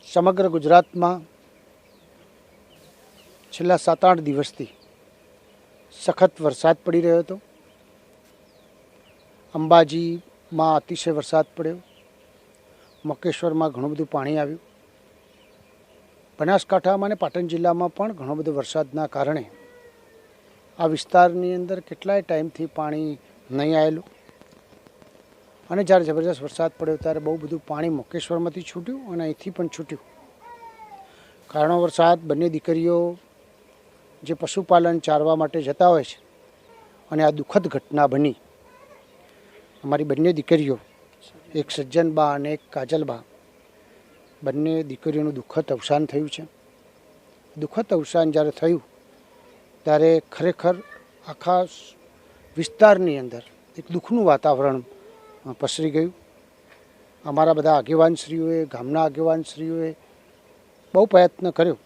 સમગ્ર ગુજરાતમાં છેલ્લા 7-8 દિવસથી સખત વરસાદ પડી રહ્યો હતો। અંબાજીમાં અતિશય વરસાદ પડ્યો, મકેશ્વરમાં ઘણું બધું પાણી આવ્યું, બનાસકાંઠામાં અને પાટણ જિલ્લામાં પણ ઘણો બધો વરસાદના કારણે આ વિસ્તારની અંદર કેટલાય ટાઈમથી પાણી નહીં આવેલું અને જ્યારે જબરદસ્ત વરસાદ પડ્યો ત્યારે બહુ બધું પાણી મકેશ્વરમાંથી છૂટ્યું અને અહીંથી પણ છૂટ્યું। કારણો વરસાદ બંને દીકરીઓ જે પશુપાલન ચારવા માટે જતા હોય છે અને આ દુઃખદ ઘટના બની। અમારી બંને દીકરીઓ, એક સજ્જનબા અને એક કાજલબા, બંને દીકરીઓનું દુઃખદ અવસાન થયું છે। દુઃખદ અવસાન જ્યારે થયું ત્યારે ખરેખર આખા વિસ્તારની અંદર એક દુઃખનું વાતાવરણ પસરી ગયું। અમારા બધા આગેવાનશ્રીઓએ, ગામના આગેવાનશ્રીઓએ બહુ પ્રયત્ન કર્યો।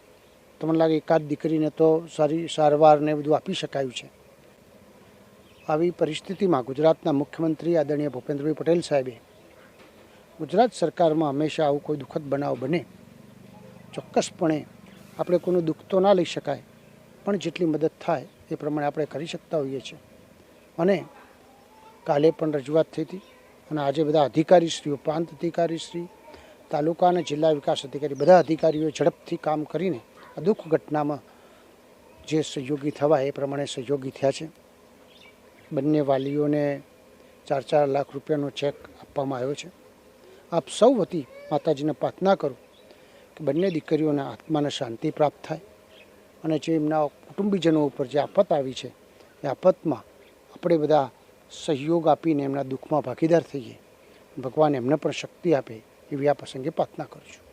તમને લાગે એકાદ દીકરીને તો સારી સારવારને બધું આપી શકાયું છે। આવી પરિસ્થિતિમાં ગુજરાતના મુખ્યમંત્રી આદરણીય ભૂપેન્દ્રભાઈ પટેલ સાહેબે ગુજરાત સરકારમાં હંમેશા આવું કોઈ દુઃખદ બનાવ બને, ચોક્કસપણે આપણે કોઈનું દુઃખ તો ના લઈ શકાય, પણ જેટલી મદદ થાય એ પ્રમાણે આપણે કરી શકતા હોઈએ છીએ। અને કાલે પણ રજૂઆત થઈ હતી અને આજે બધા અધિકારીશ્રીઓ, પ્રાંત અધિકારીશ્રી, તાલુકા અને જિલ્લા વિકાસ અધિકારી, બધા અધિકારીઓએ ઝડપથી કામ કરીને આ દુઃખ ઘટનામાં જે સહયોગી થવા એ પ્રમાણે સહયોગી થયા છે। બંને વાલીઓને 4-4 લાખ રૂપિયાનો ચેક આપવામાં આવ્યો છે। આપ સૌ વતી માતાજીને પ્રાર્થના કરું કે બંને દીકરીઓના આત્માને શાંતિ પ્રાપ્ત થાય અને જે એમના કુટુંબીજનો ઉપર જે આફત આવી છે એ આફતમાં આપણે બધા સહયોગ આપીને એમના દુઃખમાં ભાગીદાર થઈએ। ભગવાન એમને પણ શક્તિ આપે એવી આ પ્રસંગે પ્રાર્થના કરું છું।